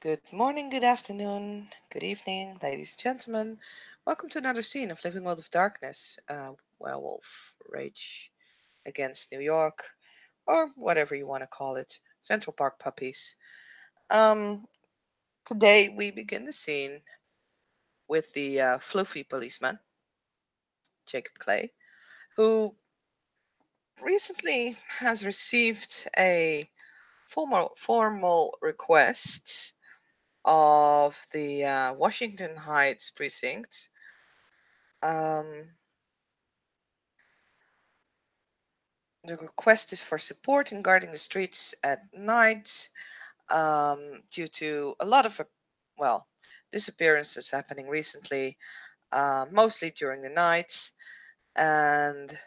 Good morning, good afternoon, good evening, ladies and gentlemen. Welcome to another scene of Living World of Darkness, Werewolf, Rage Against New York, or whatever you want to call it, Central Park Puppies. Um, Today we begin the scene with the fluffy policeman, Jacob Clay, who recently has received a formal request of the Washington Heights precinct. Um, the request is for support in guarding the streets at night due to a lot of, well, disappearances happening recently, mostly during the night, and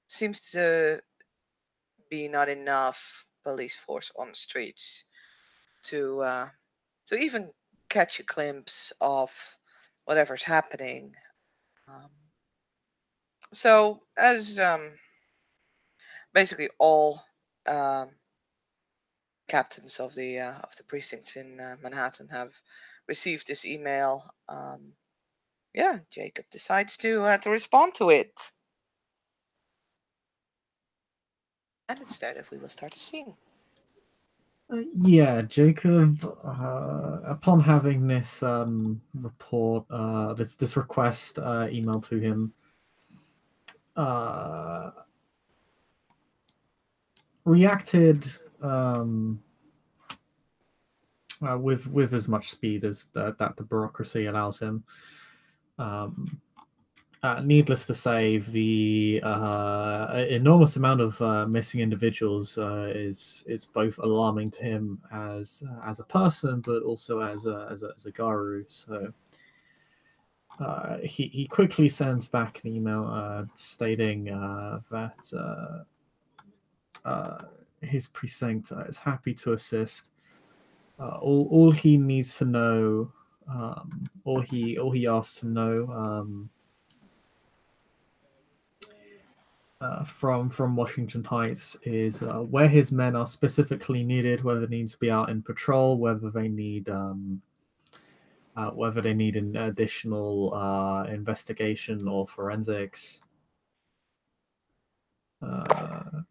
seems to be not enough police force on the streets to even catch a glimpse of whatever's happening. Um, so, as basically all um, captains of the precincts in Manhattan have received this email, yeah, Jacob decides to respond to it, and it's there that we will start the scene. Yeah, Jacob. Upon having this report, this request emailed to him, uh, reacted um, with as much speed as that the bureaucracy allows him. Um, Needless to say, the enormous amount of missing individuals is both alarming to him as a person, but also as a guru. So he quickly sends back an email stating that uh, his precinct is happy to assist. All he needs to know, all he asks to know. From Washington Heights is where his men are specifically needed, whether they need to be out in patrol, whether they need an additional investigation or forensics, uh,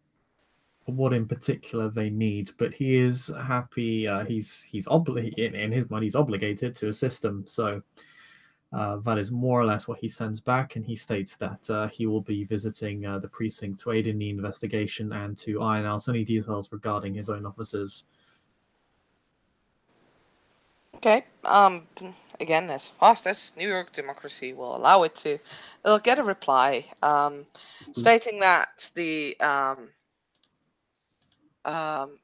what in particular they need. But he is happy. In his mind, he's obligated to assist them. So that is more or less what he sends back, and he states that he will be visiting the precinct to aid in the investigation and to iron out any details regarding his own officers. Okay. Again, as fast as New York democracy will allow it to, it'll get a reply stating that the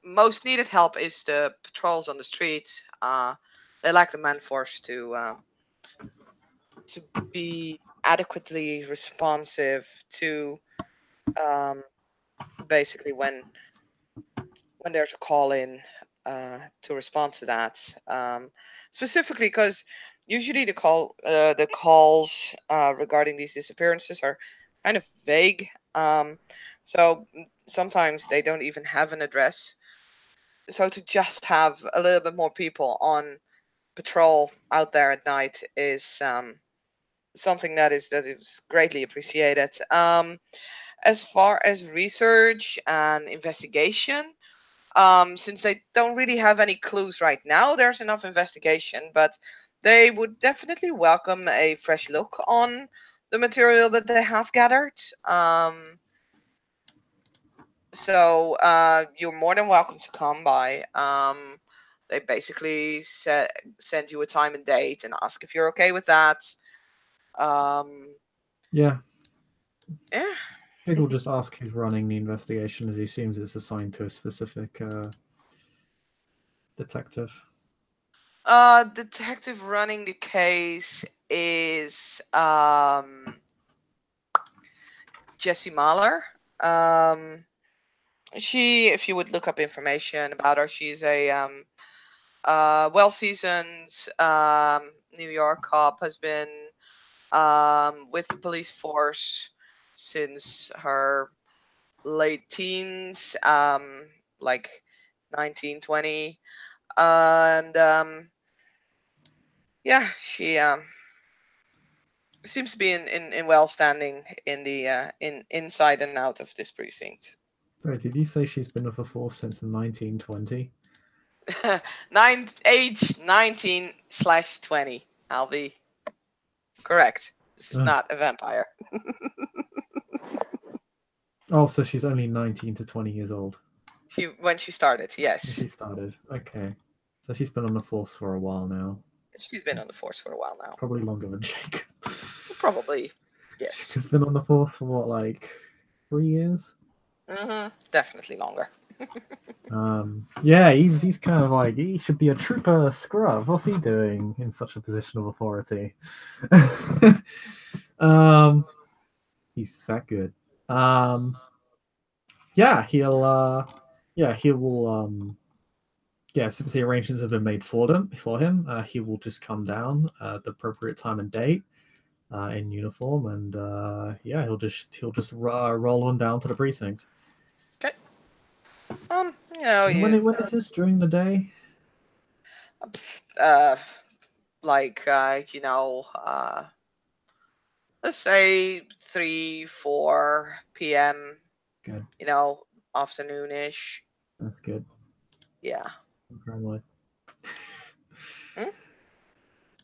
most needed help is the patrols on the streets. They lack the man force to be adequately responsive to um, basically when there's a call in to respond to that. Specifically, because usually the calls regarding these disappearances are kind of vague. So sometimes they don't even have an address. So to just have a little bit more people on patrol out there at night is something that is greatly appreciated. As far as research and investigation, since they don't really have any clues right now, there's enough investigation, but they would definitely welcome a fresh look on the material that they have gathered. So you're more than welcome to come by. They basically send you a time and date and ask if you're okay with that. Um, Yeah, yeah. Jake will just ask who's running the investigation, as he seems it's assigned to a specific detective. Detective running the case is Jessie Mahler. Um, if you would look up information about her, she's a well-seasoned New York cop. Has been with the police force since her late teens, like 1920. And yeah, she seems to be in well standing in the inside and out of this precinct. Sorry, did you say she's been with the force since 1920? Age 19/20. I'll be correct. This is not a vampire. Oh, so she's only 19 to 20 years old When she started, when she yes. started. Okay. So she's been on the force for a while now. She's been on the force for a while now. Probably longer than Jacob. Probably, yes. He's been on the force for what, like 3 years? Definitely longer. Yeah, he's kind of like he should be a trooper scrub. What's he doing in such a position of authority? um, he's that good. Yeah, he will yeah, since the arrangements have been made for him, he will just come down at the appropriate time and date in uniform, and yeah, he'll just roll on down to the precinct. Okay. And when is this during the day? uh, like let's say 3-4 p.m. Good, Afternoonish. that's good. Yeah. Probably Hmm?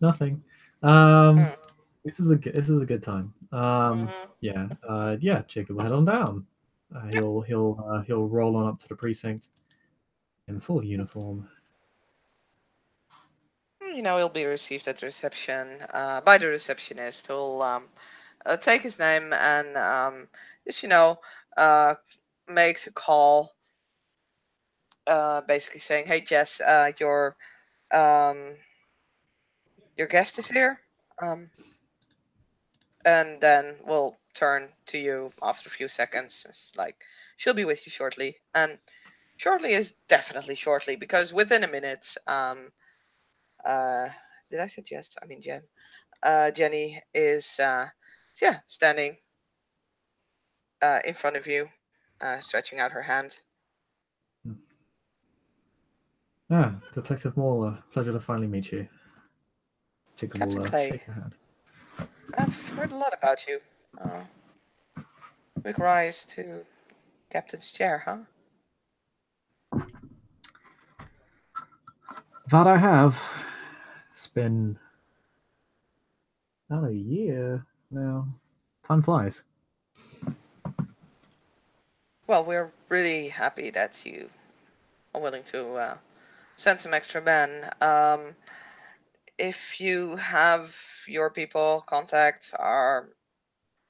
nothing. Mm. This is a good time. Hmm. Yeah, Jacob will head on down. He'll roll on up to the precinct in full uniform. He'll be received at the reception by the receptionist who'll take his name and just uh, makes a call, basically saying, "Hey Jess, um, your guest is here," um, and then we'll turn to you after a few seconds. It's like she'll be with you shortly, and shortly is definitely shortly because within a minute. Uh, did I say Jess? I mean Jen. Jenny is yeah, standing in front of you, stretching out her hand. Ah, Detective Moore, pleasure to finally meet you. Jacob Captain will Clay, shake your hand. I've heard a lot about you. Uh, Quick rise to captain's chair, huh? That I have. It's been about a year now. Time flies. Well, we're really happy that you are willing to send some extra men. If you have your people contact our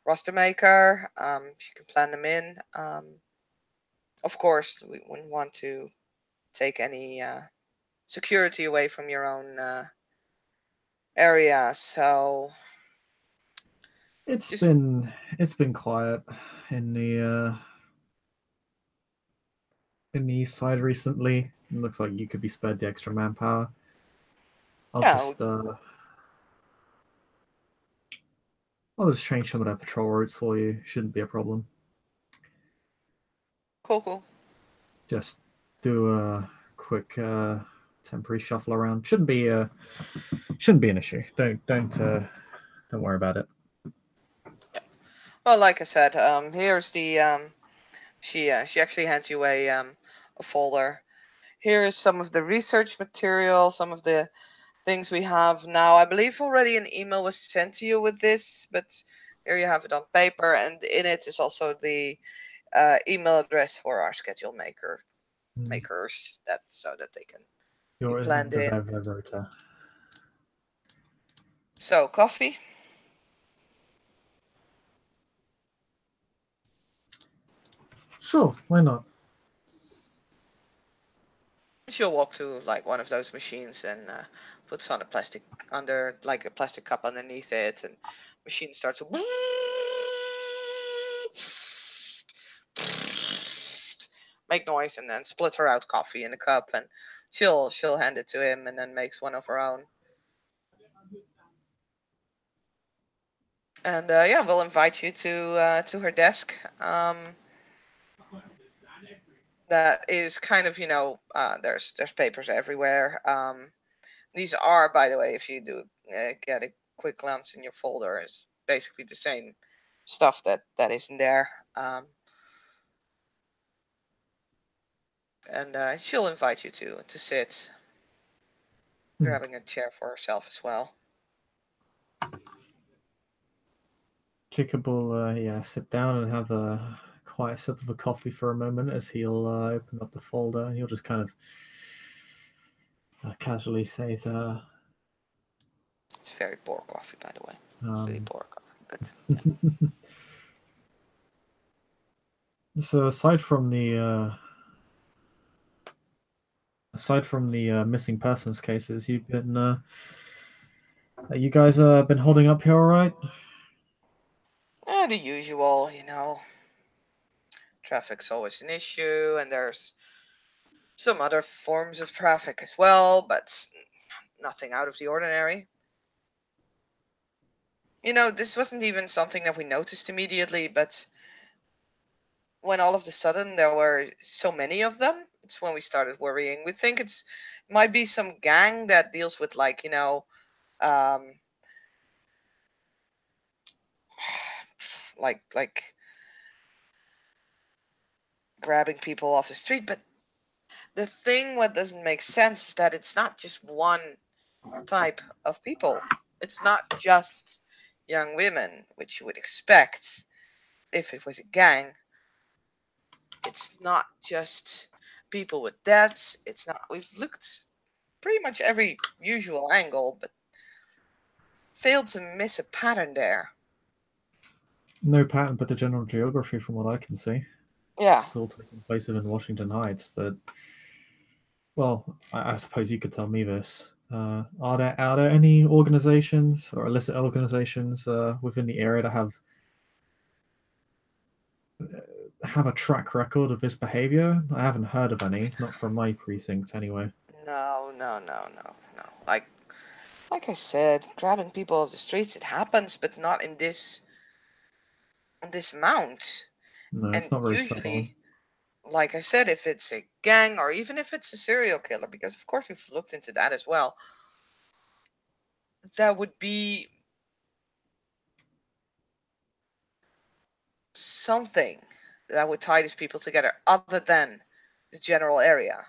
roster maker, she can plan them in. Of course, we wouldn't want to take any security away from your own area. So It's just been it's been quiet in the east side recently. It looks like you could be spared the extra manpower. I'll yeah, just uh I'll just change some of their patrol routes for you. Shouldn't be a problem. cool. Just do a quick temporary shuffle around. Shouldn't be an issue. Don't worry about it. Yeah. Well, like I said, here's the she actually hands you a folder. Here is some of the research material, some of the things we have now. I believe already an email was sent to you with this, but here you have it on paper, and in it is also the email address for our schedule makers, that so that they can be You're planned the in. rota. So coffee. Sure, why not? She'll walk to like one of those machines and puts on a plastic under like a plastic cup underneath it, and machine starts to make noise and then splits her out coffee in a cup, and she'll hand it to him and then makes one of her own. And yeah, we'll invite you to her desk. that is kind of, there's papers everywhere. These are, by the way, if you do get a quick glance in your folder, is basically the same stuff that is in there. And she'll invite you to sit, grabbing a chair for herself as well. Jacob will sit down and have a quiet sip of a coffee for a moment as he'll open up the folder, and he'll just kind of casually say, It's very poor coffee, by the way. Really poor coffee, but so aside from the missing persons cases, you guys been holding up here all right? the usual, traffic's always an issue, and there's some other forms of traffic as well, but nothing out of the ordinary. This wasn't even something that we noticed immediately, but when all of a sudden there were so many of them, it's when we started worrying. We think it might be some gang that deals with, like, like grabbing people off the street. But the thing what doesn't make sense is that it's not just one type of people. It's not just young women, which you would expect if it was a gang. It's not just people with debts. It's not. We've looked pretty much every usual angle, but failed to miss a pattern there. No pattern, but the general geography, from what I can see. Yeah. It's all taking place in Washington Heights, but well, I suppose you could tell me this. Are there any organizations or illicit organizations within the area that have a track record of this behavior? I haven't heard of any, not from my precinct anyway. No, no, no, no, no. Like I said, grabbing people off the streets, it happens, but not in this amount. No, it's And not very subtle. usually, like I said, if it's a gang or even if it's a serial killer, because of course we've looked into that as well, that would be something that would tie these people together other than the general area.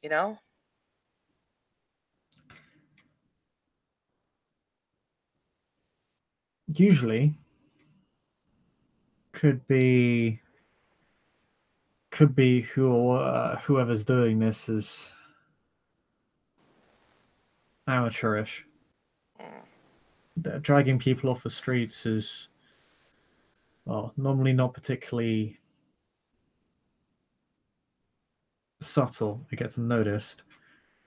You know? Usually, could be whoever's doing this is amateurish. Dragging people off the streets is, well, normally not particularly subtle. It gets noticed.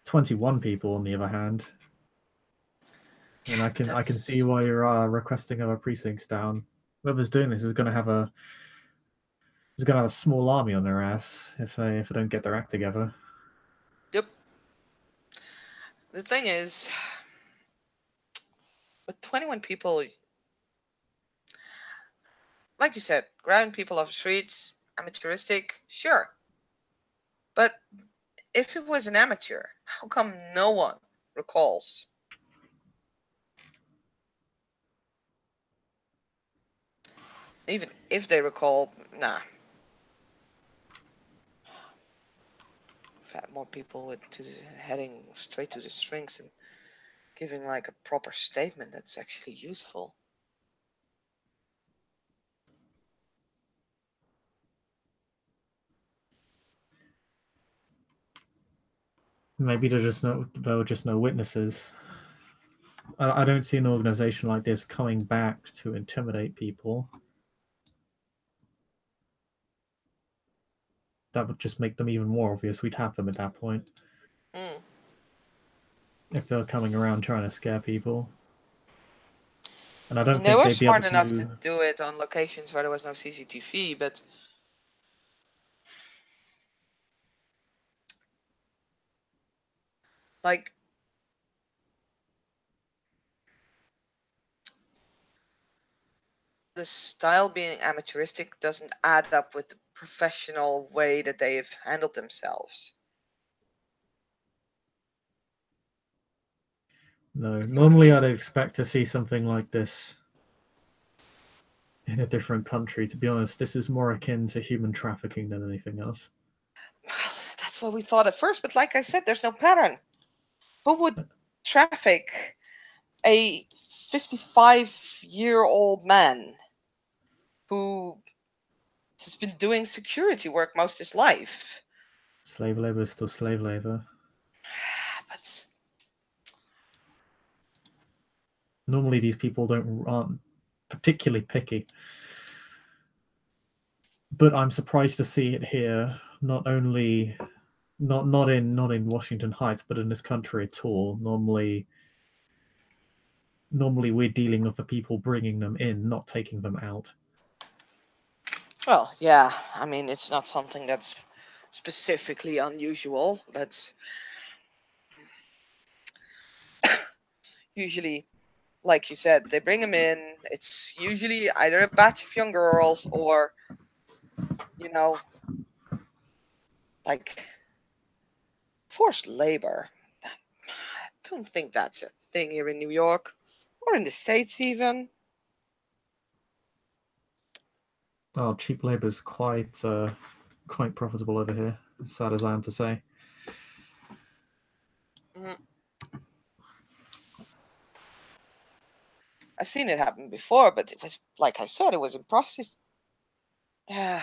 21 people, on the other hand, and I can see why you're requesting other precincts down. Whoever's doing this is gonna have a small army on their ass if they don't get their act together. Yep. The thing is, with 21 people, like you said, grabbing people off the streets, amateuristic, sure. But if it was an amateur, how come no one recalls? Even if they recall, nah. I've had more people heading straight to the strings and giving like a proper statement that's actually useful. Maybe there were just no witnesses. I don't see an organization like this coming back to intimidate people. That would just make them even more obvious. We'd have them at that point. Mm. If they're coming around trying to scare people. And I I don't mean, they think were they'd be able smart enough to to. do it on locations where there was no CCTV, but like the style being amateuristic doesn't add up with the professional way that they've handled themselves. No, normally I'd expect to see something like this in a different country. To be honest, this is more akin to human trafficking than anything else. Well, that's what we thought at first, but like I said, there's no pattern. Who would traffic a 55-year-old man who has been doing security work most of his life? Slave labor is still slave labor. But Normally, these people aren't particularly picky. But I'm surprised to see it here. Not only not in Washington Heights, but in this country at all. Normally we're dealing with the people bringing them in, not taking them out. well, yeah, I mean, it's not something that's specifically unusual. That's usually, like you said, they bring them in. It's usually either a batch of young girls or, you know, like forced labor. I don't think that's a thing here in New York or in the States even. Well, cheap labor is quite profitable over here. As sad as I am to say. Mm, I've seen it happen before, but it was, like I said, it was in process. Yeah,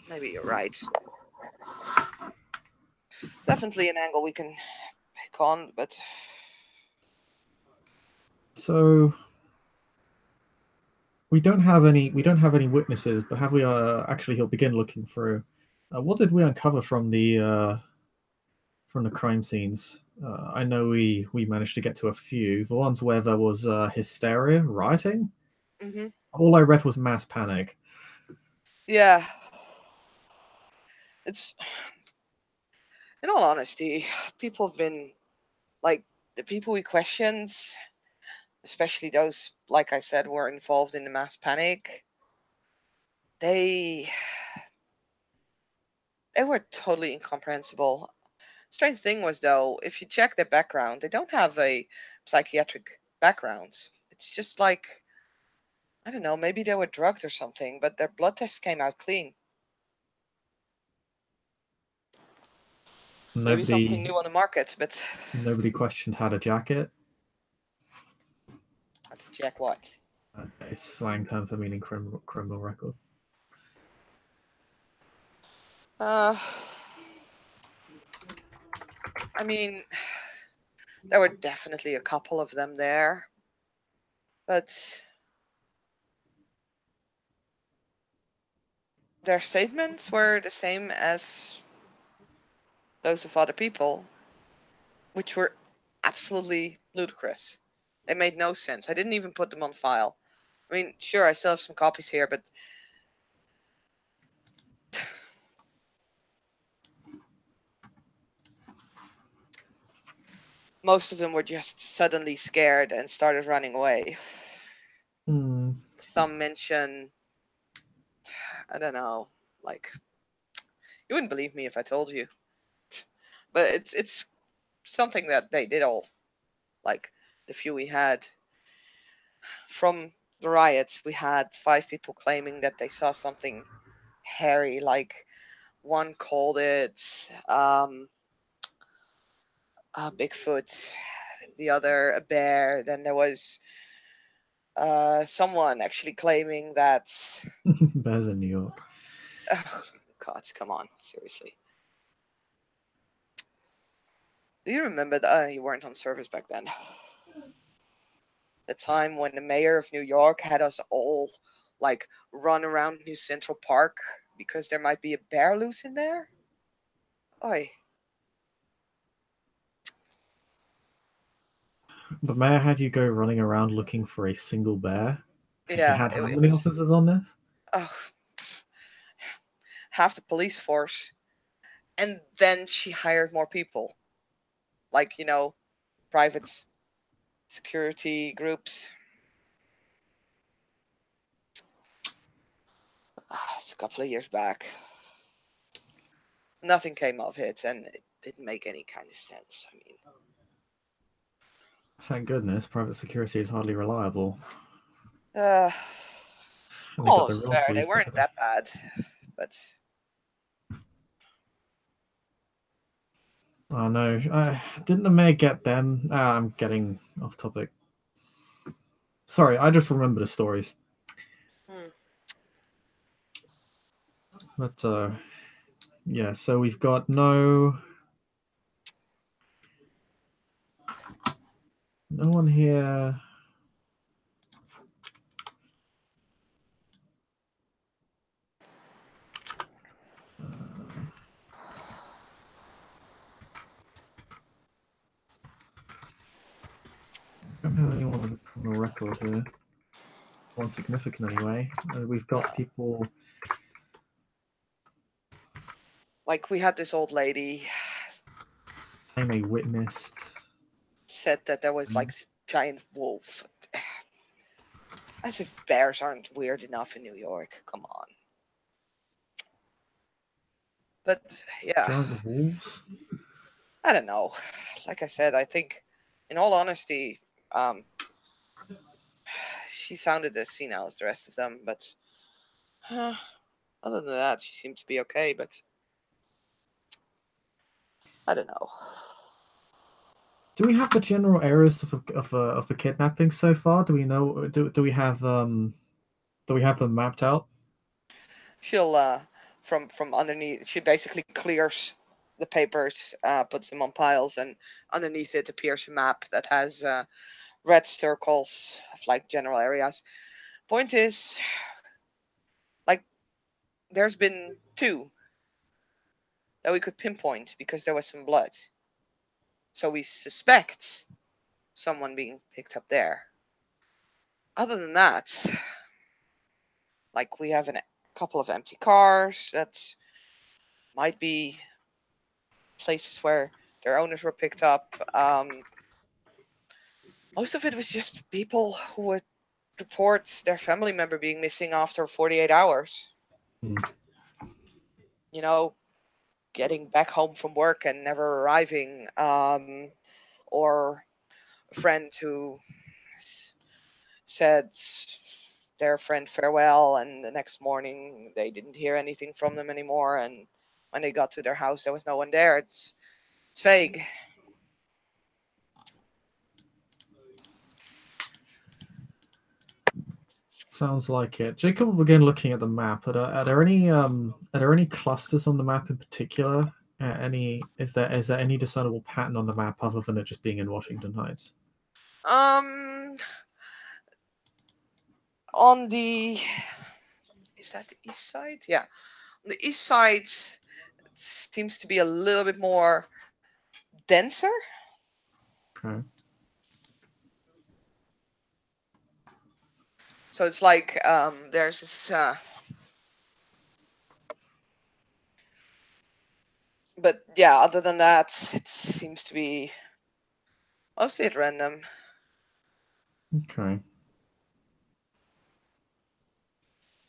maybe you're right. It's definitely an angle we can pick on, but So we don't have any witnesses, but have we actually he'll begin looking through. What did we uncover from the crime scenes? I know we managed to get to a few. The ones where there was hysteria, rioting. hmm All I read was mass panic. yeah, it's, in all honesty, people have been like, the people we questioned, especially those, like I said, were involved in the mass panic. They they were totally incomprehensible. Strange thing was though, if you check their background, they don't have a psychiatric background. It's just like, I don't know, maybe they were drugged or something, but their blood tests came out clean. Maybe something Nobody new on the market, but nobody questioned had a jacket. I have to check what. It's slang term for meaning criminal record. Uh, I mean, there were definitely a couple of them there, but their statements were the same as those of other people, which were absolutely ludicrous. They made no sense. I didn't even put them on file. I mean, sure, I still have some copies here, but most of them were just suddenly scared and started running away. Hmm. Some mention, I don't know, like, you wouldn't believe me if I told you, but it's something that they did all, like the few we had from the riots. We had 5 people claiming that they saw something hairy, like one called it a Bigfoot, the other a bear. Then there was someone actually claiming that. Bears in New York. Oh, God, come on, seriously. Do you remember that you weren't on service back then? The time when the mayor of New York had us all like run around New Central Park because there might be a bear loose in there? Oi. The mayor had you go running around looking for a single bear. He Yeah, had it, how it many was. officers on this? Oh, half the police force. And then she hired more people, like, private security groups. It's a couple of years back. Nothing came of it, and it didn't make any kind of sense. I mean, Thank goodness, private security is hardly reliable. uh, And they all got the was real fair. They police weren't there. that bad, but Oh no, didn't the mayor get them? I'm getting off topic. Sorry, I just remember the stories. hmm. But yeah, so we've got no one here. I don't have anyone on the record here. One significant anyway. We've got No. people. Like we had this old lady Saying they witnessed. said that there was like giant wolf. As if bears aren't weird enough in New York. Come on. But yeah, Giant wolves? I don't know. Like I said, I think, in all honesty, um, she sounded as senile as the rest of them. But other than that, she seemed to be okay. But I don't know. Do we have the general areas of a kidnapping so far? Do we know? Do we have them mapped out? She'll from underneath. She basically clears the papers, puts them on piles, and underneath it appears a map that has red circles of like general areas. Point is, like, there's been two that we could pinpoint because there was some blood. So we suspect someone being picked up there. Other than that, like, we have a couple of empty cars that might be places where their owners were picked up. Most of it was just people who would report their family member being missing after 48 hours. Hmm. You know, getting back home from work and never arriving, or a friend who said their friend farewell, and the next morning they didn't hear anything from them anymore. And when they got to their house, there was no one there. It's vague. Sounds like it. Jacob will begin looking at the map. Are there any clusters on the map in particular? Any is there any discernible pattern on the map other than it just being in Washington Heights? Um, on the is that the east side? Yeah, on the east side, it seems to be a little bit more denser. Okay. So it's like there's this, but yeah, other than that, it seems to be mostly at random. Okay.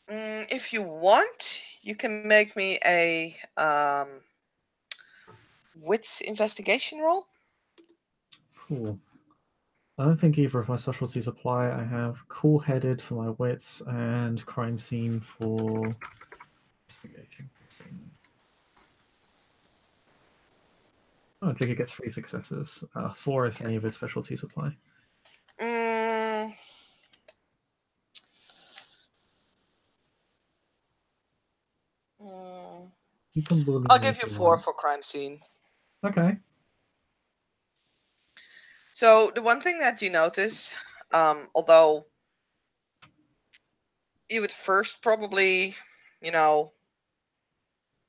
If you want, you can make me a wits investigation roll. Cool. I don't think either of my specialties apply. I have cool-headed for my wits and crime scene for investigation. Oh, Jiggy gets 3 successes. 4 if Okay. any of his specialties apply. Mm, mm, You can bully I'll me give if you you 4 want. for crime scene. Okay. So the one thing that you notice, although you would first probably, you know,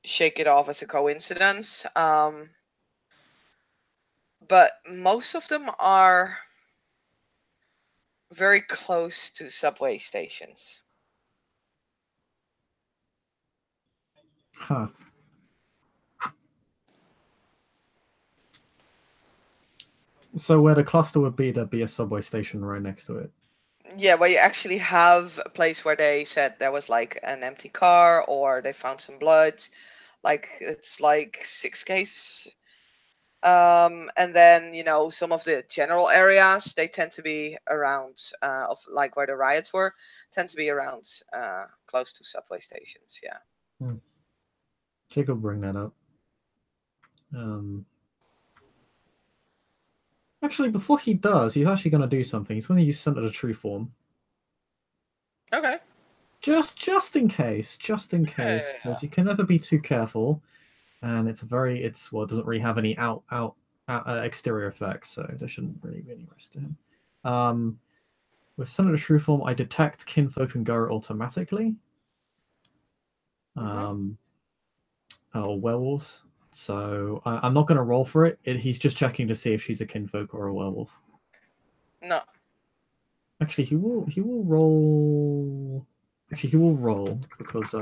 shake it off as a coincidence, but most of them are very close to subway stations. Huh. So where the cluster would be, there'd be a subway station right next to it. Yeah, where you actually have a place where they said there was like an empty car or they found some blood. Like it's like 6 cases. And then, you know, some of the general areas, they tend to be around, of like where the riots were, tend to be around close to subway stations. Yeah. Jake will bring that up. Actually, before he does, he's actually going to do something. He's going to use Scent of the True Form. Okay. Just in case, because Yeah. you can never be too careful, and it doesn't really have any exterior effects, so there shouldn't really be any risk to him. With Scent of the True Form, I detect kinfolk and go automatically. Or werewolves. So I'm not going to roll for it. He's just checking to see if she's a kinfolk or a werewolf. No. Actually, he will roll. Actually, he will roll because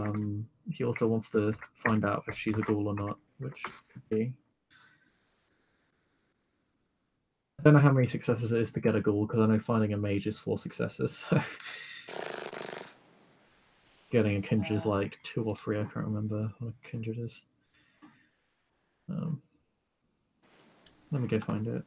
he also wants to find out if she's a ghoul or not, which could be. I don't know how many successes it is to get a ghoul because I know finding a mage is 4 successes. So getting a kindred is like 2 or 3. I can't remember what a kindred is. Let me go find it.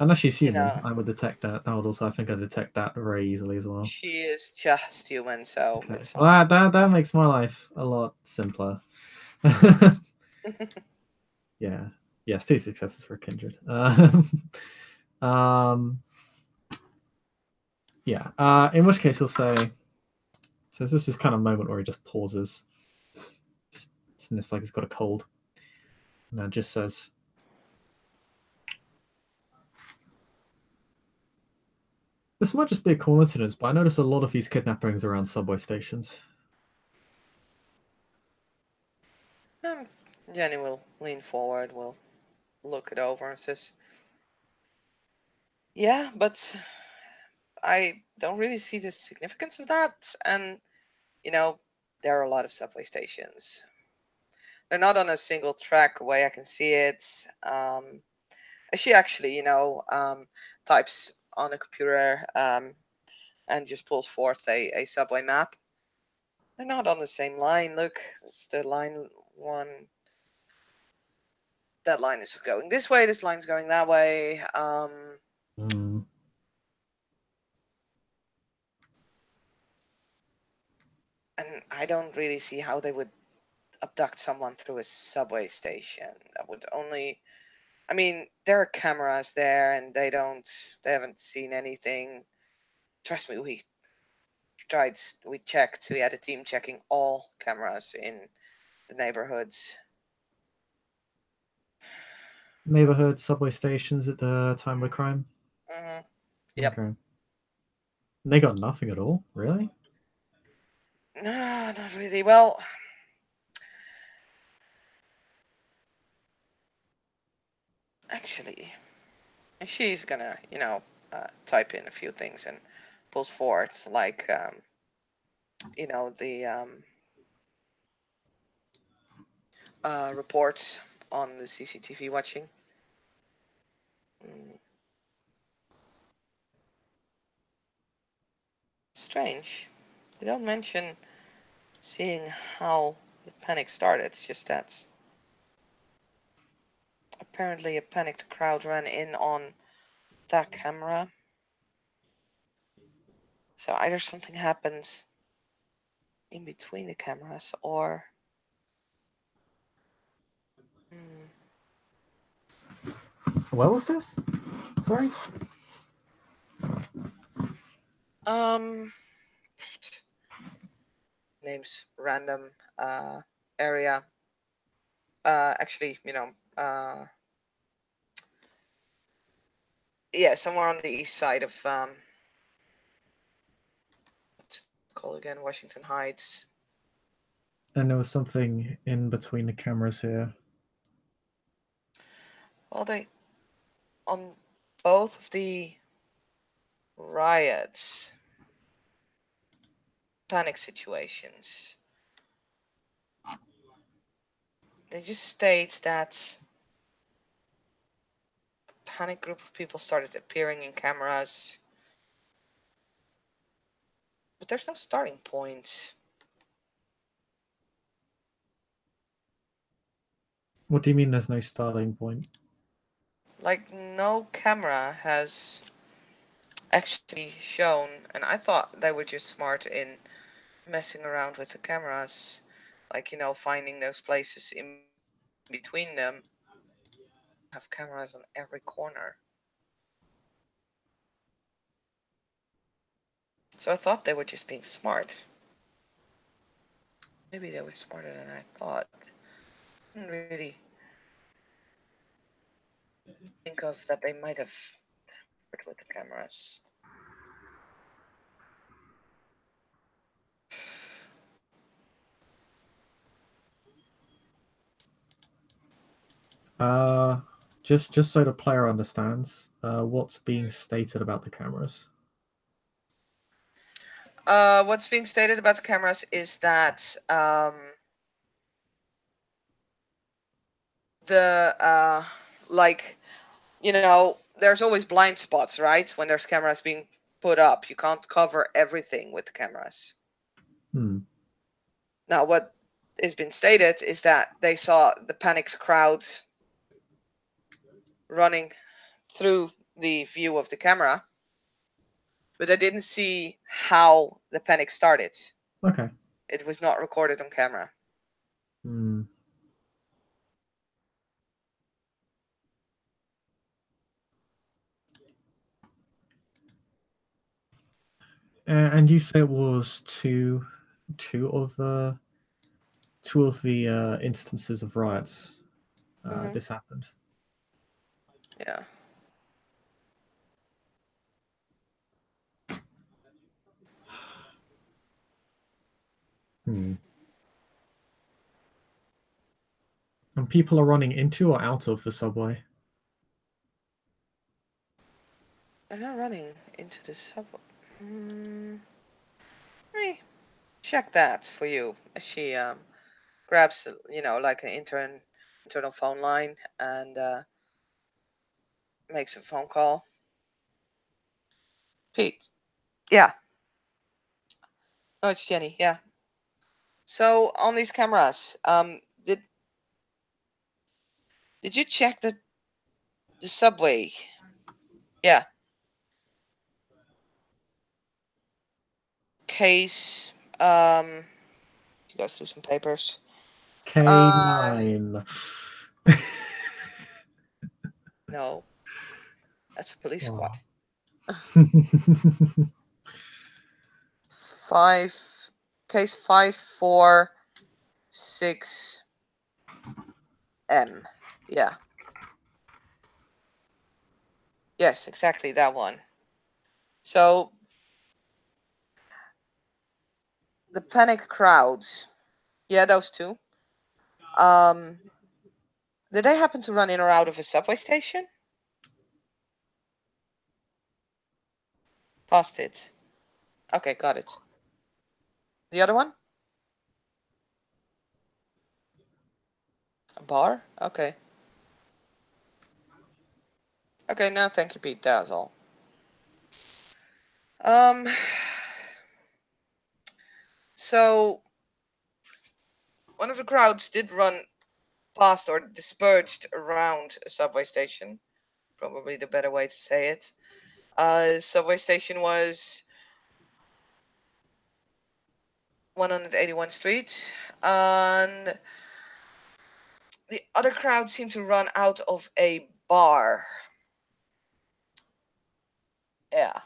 Unless she's You human, know, I would detect that. I would also, I think, I detect that very easily as well. she is just human, so Okay. it's fine. Well, that makes my life a lot simpler. Yeah. Yes, 2 successes for kindred. Yeah. In which case, he'll say. So there's just this kind of moment where he just pauses, just sniffs like he's got a cold, and then just says, "This might just be a coincidence, but I notice a lot of these kidnappings around subway stations." Jenny will lean forward, will look it over and says, "Yeah, but I don't really see the significance of that. And, you know, there are a lot of subway stations. They're not on a single track way I can see it. She actually, types on a computer and just pulls forth a subway map. They're not on the same line. Look, it's the line one. That line is going this way. This line's going that way. And I don't really see how they would abduct someone through a subway station. That would only, I mean, there are cameras there and they haven't seen anything. Trust me, we checked, we had a team checking all cameras in the neighborhoods. Neighborhood subway stations at the time of the crime. Yep. Okay. They got nothing at all, really? No, not really. Well, actually, she's gonna, type in a few things and pulls forward, like, the reports on the CCTV watching. Strange. They don't mention seeing how the panic started. It's just that apparently a panicked crowd ran in on that camera. So either something happened in between the cameras or... What was this? Sorry? Names random area. Actually, yeah, somewhere on the east side of what's it called again? Washington Heights. And there was something in between the cameras here. Well, they on both of the riots, panic situations, they just state that a panic group of people started appearing in cameras But there's no starting point. What do you mean there's no starting point? Like, no camera has actually shown, and I thought they were just smart in messing around with the cameras, like, finding those places in between them. Have cameras on every corner. So I thought they were just being smart. Maybe they were smarter than I thought. I didn't really think of that they might have tampered with the cameras. Just so the player understands, what's being stated about the cameras. What's being stated about the cameras is that like, there's always blind spots, right? When there's cameras being put up, you can't cover everything with the cameras. Now, what has been stated is that they saw the panicked crowd running through the view of the camera, but I didn't see how the panic started. Okay. It was not recorded on camera. And you say it was two of the instances of riots this happened. Yeah. And people are running into or out of the subway? They're not running into the subway. Let me check that for you. She grabs, like an internal phone line and makes a phone call. Pete. Yeah. Oh, it's Jenny. Yeah. So on these cameras, did you check the subway? Yeah. Case. Goes through some papers. K9. No, that's a police squad. Case 546M. Yeah. Yes, exactly that one. So the panic crowds. Yeah, those two. Did they happen to run in or out of a subway station? Past it. Okay, got it. The other one? A bar? Okay. Okay, now thank you, Pete. That's all. So one of the crowds did run past or dispersed around a subway station. Probably the better way to say it. Subway station was 181 Street, and the other crowd seemed to run out of a bar. Yeah.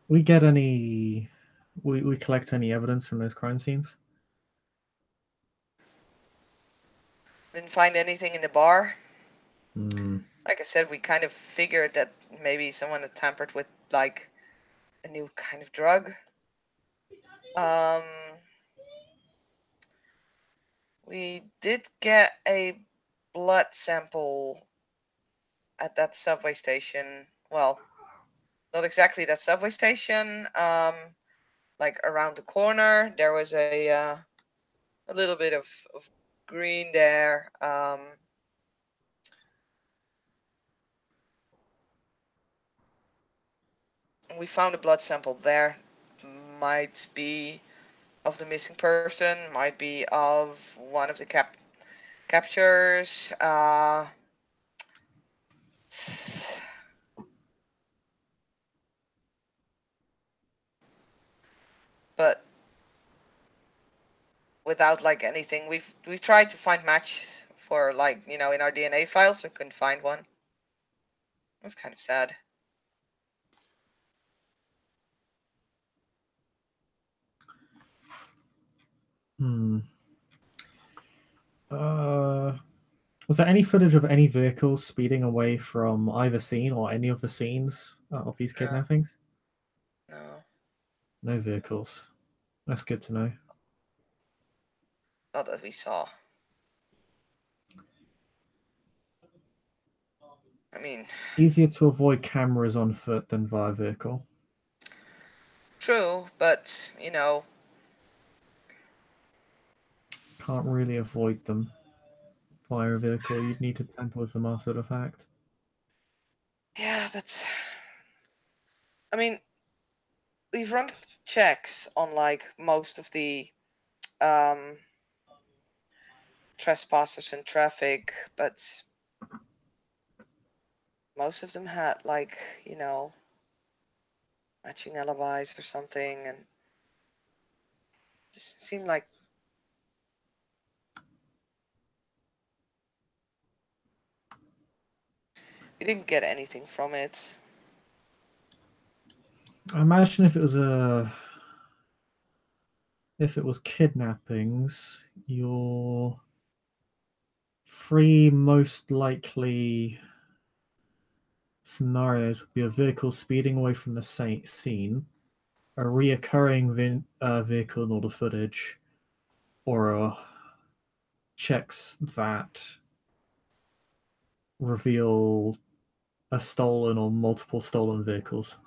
We collect any evidence from those crime scenes? Didn't find anything in the bar. Mm. Like I said, we kind of figured that maybe someone had tampered with like a new kind of drug. We did get a blood sample at that subway station. Well, not exactly that subway station. Like around the corner, there was a little bit of green there. We found a blood sample there. Might be of the missing person. Might be of one of the captures. But without like anything, we've tried to find matches for like in our DNA files, so couldn't find one. That's kind of sad. Was there any footage of any vehicles speeding away from either scene or any of the scenes of these kidnappings? No. No vehicles. That's good to know. Not that we saw. I mean, easier to avoid cameras on foot than via vehicle. True, but Can't really avoid them via a vehicle. You'd need to tamper with them after the fact. Yeah, but I mean, we've run checks on like most of the um, trespassers in traffic, but most of them had like matching alibis or something, and just seemed like we didn't get anything from it. I imagine if it was kidnappings, your three most likely scenarios would be a vehicle speeding away from the scene, a reoccurring vehicle in all the footage, or checks that reveal a stolen or multiple stolen vehicles.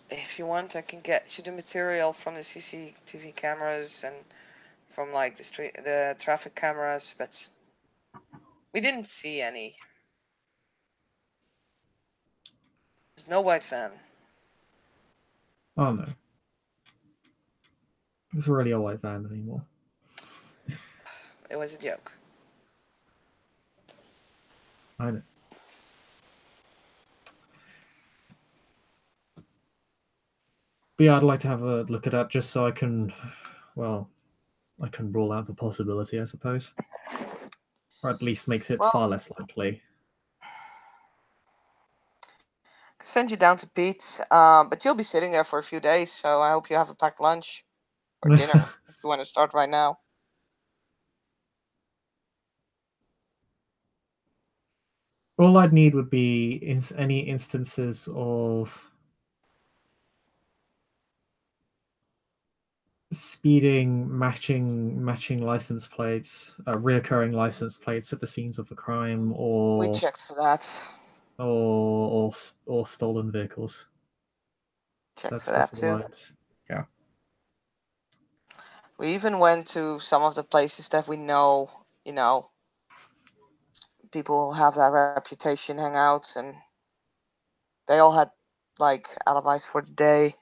If you want, I can get you the material from the CCTV cameras and from like the traffic cameras, but we didn't see any. There's no white van. Oh no. It's really a white van anymore. It was a joke. I know. But yeah, I'd like to have a look at that just so I can rule out the possibility, I suppose. Or at least makes it far less likely. Send you down to Pete, but you'll be sitting there for a few days, so I hope you have a packed lunch or dinner if you want to start right now. All I'd need would be any instances of speeding, matching license plates, reoccurring license plates at the scenes of a crime, or We checked for that. or stolen vehicles. Checked for That's that too. Yeah. We even went to some of the places that we know, people have that reputation hangouts, and they all had like alibis for the day.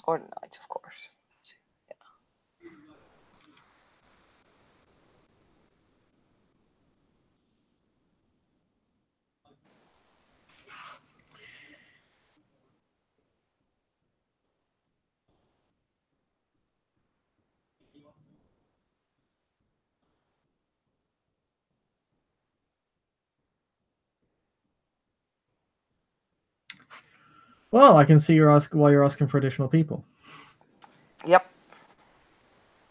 Or night, of course. Yeah. Well, I can see why you're asking for additional people. Yep.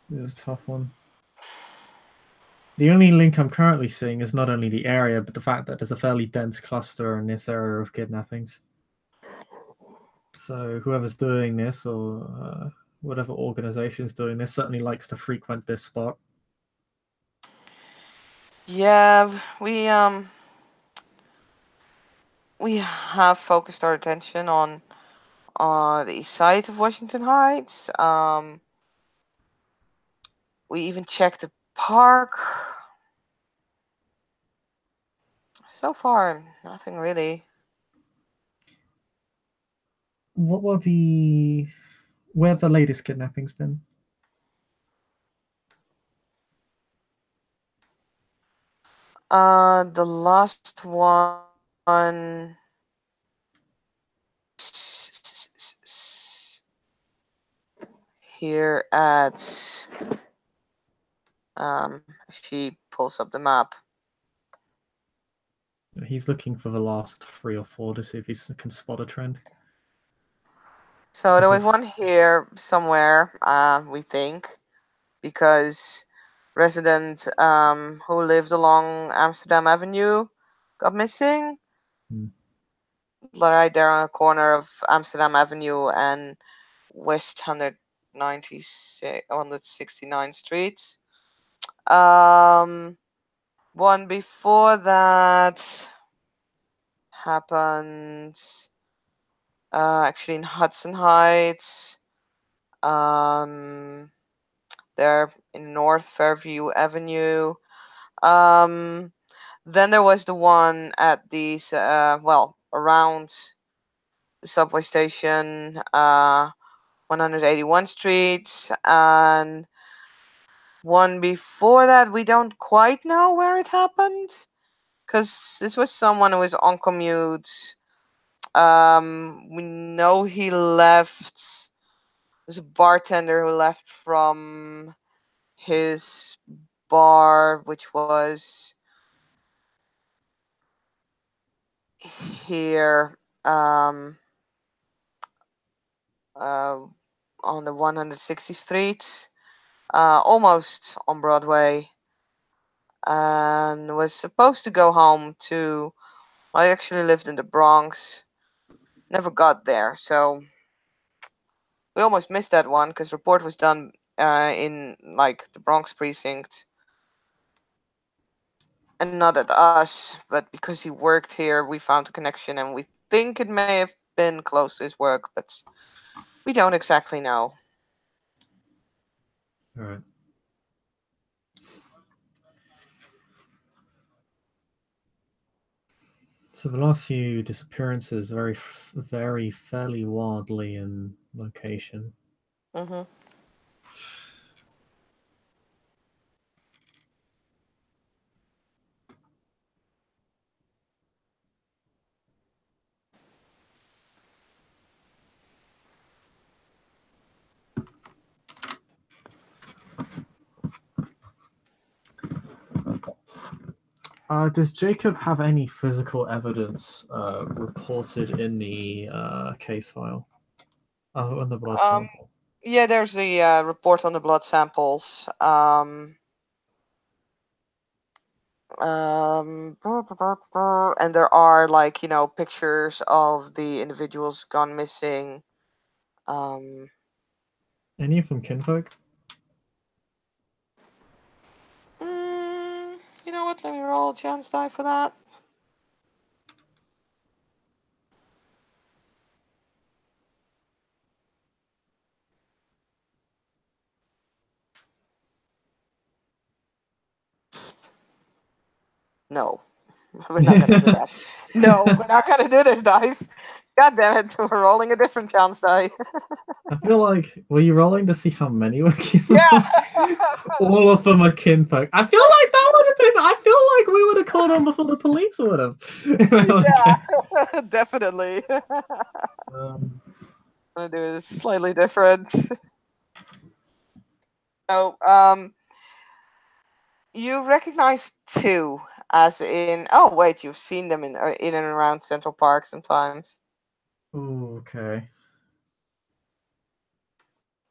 This is a tough one. The only link I'm currently seeing is not only the area, but the fact that there's a fairly dense cluster in this area of kidnappings. So whoever's doing this, or whatever organization's doing this, certainly likes to frequent this spot. Yeah, we have focused our attention on the east side of Washington Heights. We even checked the park. So far, nothing really. Where have the latest kidnappings been? The last one here at she pulls up the map. He's looking for the last 3 or 4 to see if he can spot a trend. So there was one here somewhere, we think, because resident who lived along Amsterdam Avenue got missing. Right there on the corner of Amsterdam Avenue and West 169th Street. One before that happened actually in Hudson Heights. There in North Fairview Avenue. Then there was the one at these around the subway station, 181 Street, and one before that we don't quite know where it happened, because this was someone who was on commute. We know he left. There's a bartender who left from his bar, which was here on the 160th Street, almost on Broadway, and was supposed to go home to. I actually lived in the Bronx, never got there, so we almost missed that one because report was done in like the Bronx precinct and not at us, but because he worked here, we found a connection, and we think it may have been close to his work, but we don't exactly know. All right. So the last few disappearances vary fairly wildly in location. Mm-hmm. Does Jacob have any physical evidence reported in the case file? On the blood sample? Yeah, there's a report on the blood samples. And there are pictures of the individuals gone missing. Any from kinfolk? You know what? Let me roll a chance die for that. No, we're not gonna do that. No, we're not gonna do this, dice. God damn it, we're rolling a different chance die. I feel like, were you rolling to see how many were kinfolk? Yeah. All of them are kinfolk. I feel like that would have been. I feel like we would have called on before the police would have. Yeah, definitely. Um, I'm gonna do this slightly different. So, you recognize two, as in. Oh wait, you've seen them in and around Central Park sometimes. ooh, okay.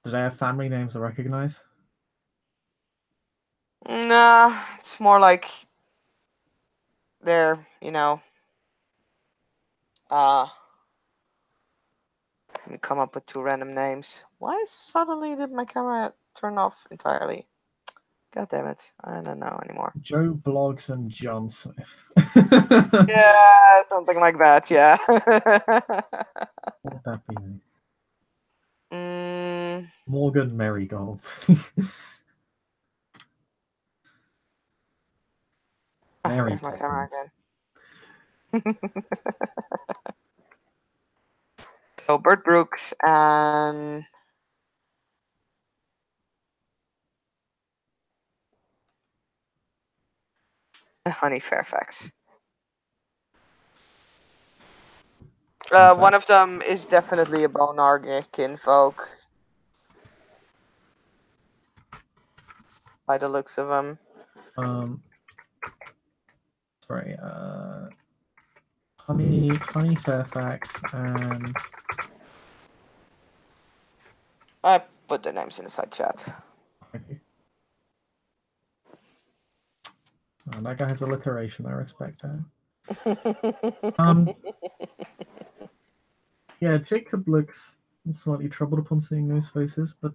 Did I have family names to recognize? Nah, it's more like they're, let me come up with two random names. Why suddenly did my camera turn off entirely? God damn it. I don't know anymore. Joe Bloggs and John Smith. Yeah, something like that, yeah. What would that be? mm, Morgan Marigold. Mary There's my camera Poppins. again. So Bert Brooks and Honey Fairfax. One of them is definitely a Bonarg kinfolk, by the looks of them. Sorry, Honey Fairfax and I put their names in the side chat. okay. Oh, that guy has alliteration. I respect that. Yeah, Jacob looks slightly troubled upon seeing those faces, but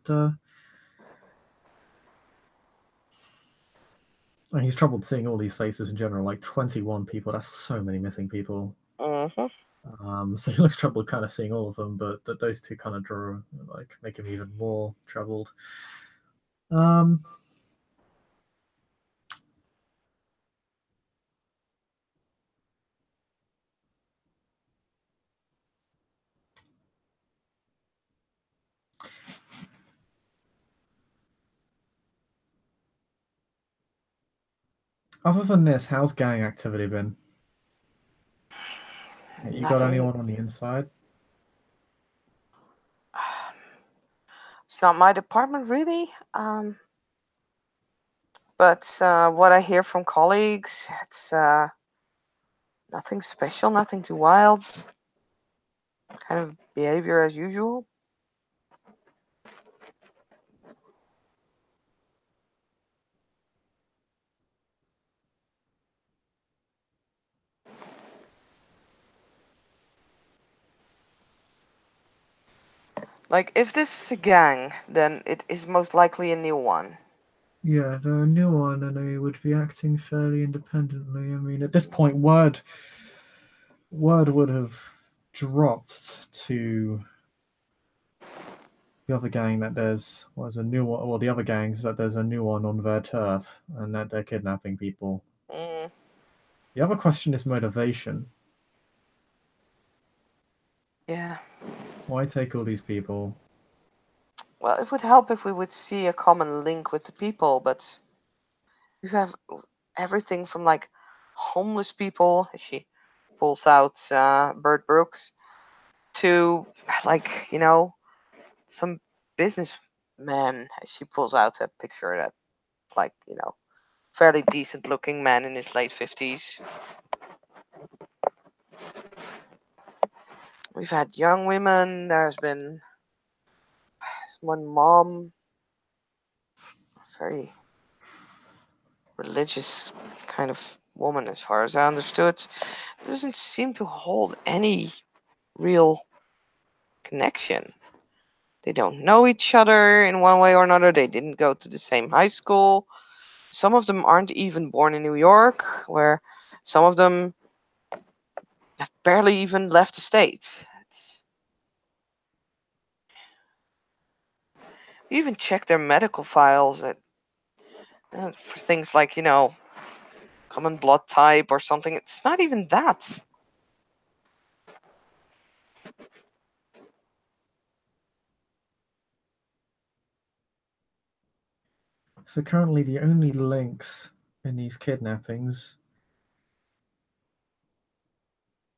he's troubled seeing all these faces in general. Like 21 people. That's so many missing people. So he looks troubled kind of seeing all of them, but those two kind of draw, like, make him even more troubled. Other than this, how's gang activity been? You got anyone on the inside? It's not my department, really. But what I hear from colleagues, it's nothing special, nothing too wild. Kind of behavior as usual. Like, if this is a gang, then it is most likely a new one. Yeah, they're a new one, and they would be acting fairly independently. I mean, at this point, word would have dropped to the other gang that there's a new one. Well, the other gangs that there's a new one on their turf, and that they're kidnapping people. The other question is motivation. Yeah. Why take all these people? Well, it would help if we would see a common link with the people, but you have everything from like homeless people. She pulls out Bert Brooks to like some businessman. She pulls out a picture that like fairly decent looking man in his late 50s. We've had young women. There's been one mom, very religious kind of woman, as far as I understood. Doesn't seem to hold any real connection. They don't know each other in one way or another. They didn't go to the same high school. Some of them aren't even born in New York, where some of them have barely even left the States. We even checked their medical files for things like, common blood type or something. It's not even that. So currently, the only links in these kidnappings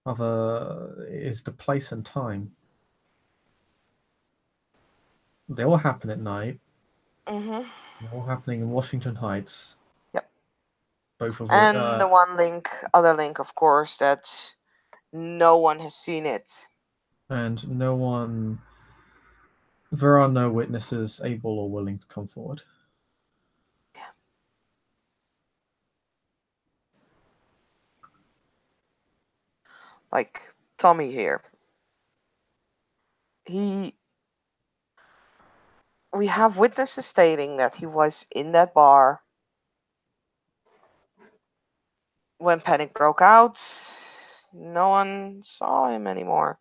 is the place and time. They all happen at night. Mm-hmm. They're all happening in Washington Heights. Yep. Both of And which, the other link, of course, that no one has seen it. and no one. There are no witnesses able or willing to come forward. Yeah. Like Tommy here. We have witnesses stating that he was in that bar when panic broke out. No one saw him anymore.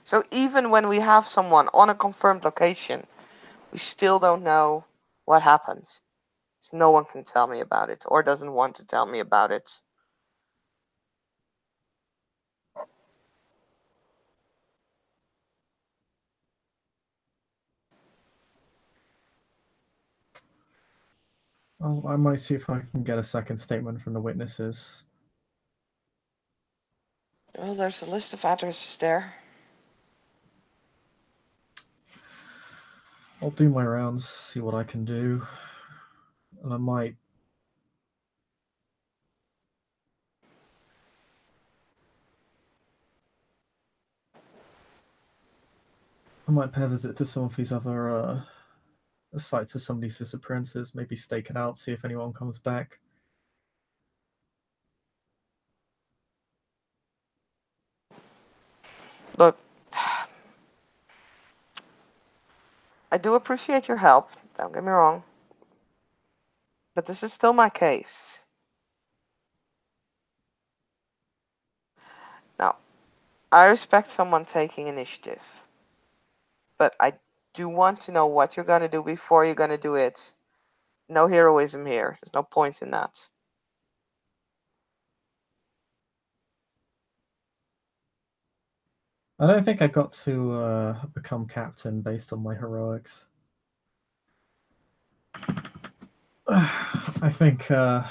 So even when we have someone on a confirmed location, we still don't know what happens. So no one can tell me about it or doesn't want to tell me about it. I might see if I can get a second statement from the witnesses. Well, there's a list of addresses there. I'll do my rounds, see what I can do. And I might pay a visit to some of these other sites of some of these disappearances, maybe stake it out, see if anyone comes back. Look, I do appreciate your help, don't get me wrong. But this is still my case. Now, I respect someone taking initiative. But I do want to know what you're going to do before you're going to do it. No heroism here. There's no point in that. I don't think I got to become captain based on my heroics. I think I'd.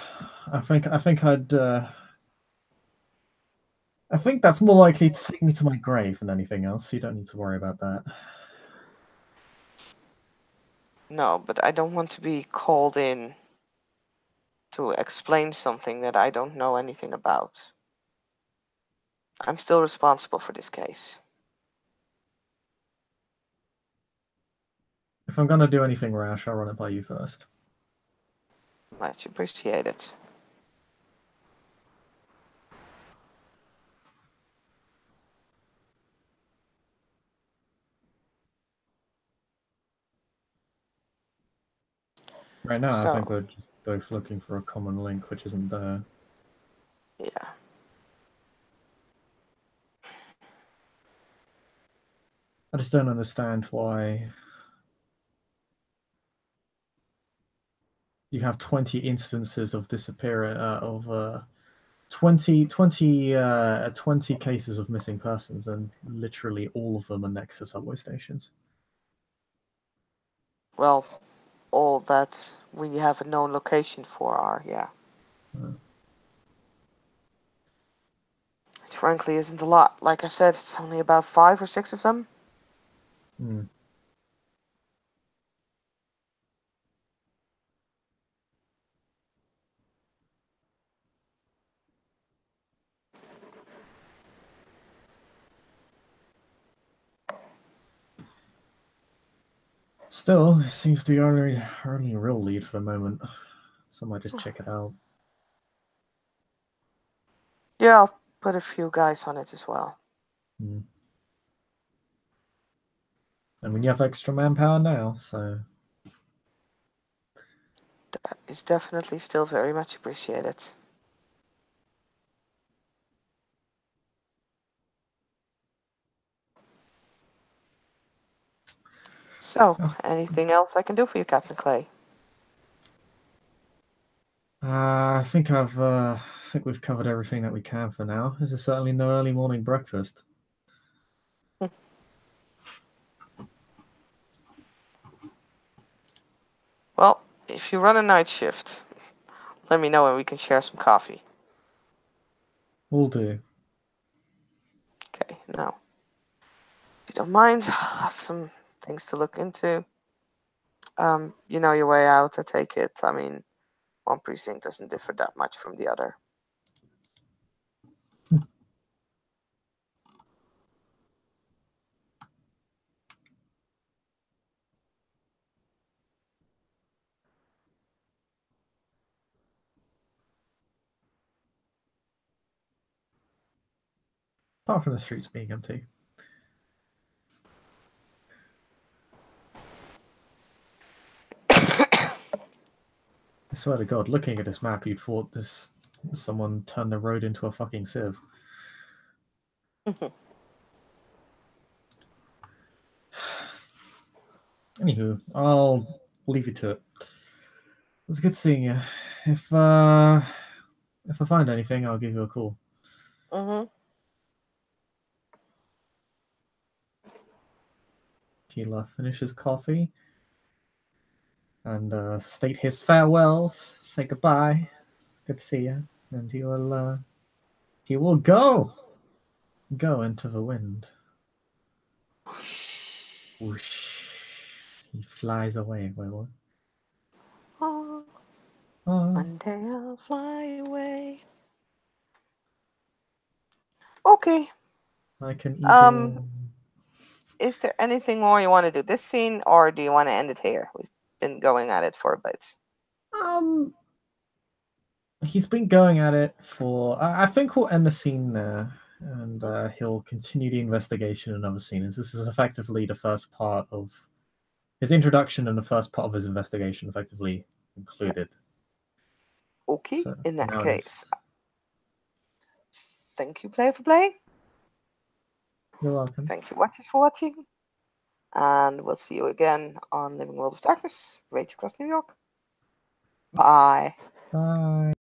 I think that's more likely to take me to my grave than anything else. So you don't need to worry about that. No, but I don't want to be called in to explain something that I don't know anything about. I'm still responsible for this case. If I'm gonna do anything rash, I'll run it by you first. Much appreciated. Right now, I think So, we're just both looking for a common link, which isn't there. yeah. I just don't understand why you have 20 instances of disappearance of 20 cases of missing persons, and literally all of them are next to subway stations. Well, all that we have a known location for are, yeah. Which frankly isn't a lot. Like I said, it's only about 5 or 6 of them. Hmm. Still, it seems the only real lead for the moment. So I might just check it out. Yeah, I'll put a few guys on it as well. Hmm. I mean, you have extra manpower now, so That is definitely still very much appreciated. So, anything else I can do for you, Captain Clay? I think we've covered everything that we can for now. This is certainly no early morning breakfast. Well, if you run a night shift, let me know and we can share some coffee. Will do. Okay, now, if you don't mind, I'll have some things to look into. You know your way out, I take it. I mean, one precinct doesn't differ that much from the other. Apart from the streets being empty. I swear to God, looking at this map, you'd thought someone turned the road into a fucking sieve. Anywho, I'll leave you to it. was good seeing you. If I find anything, I'll give you a call. Mm-hmm. He'll finish his coffee and state his farewells, say goodbye. It's good to see you, and he will go into the wind. Whoosh! He flies away. Werewolf. Oh, one day I'll fly away. Okay. Like an eagle. Is there anything more you want to do this scene, or do you want to end it here? We've been going at it for a bit. He's been going at it for. I think we'll end the scene there, and he'll continue the investigation in other scenes. This is effectively the first part of his introduction and the first part of his investigation, effectively concluded. Okay, So in that now case, thank you, player, for playing. You're welcome. Thank you, watchers, for watching. And we'll see you again on Living World of Darkness, Rage Across New York. Bye. Bye.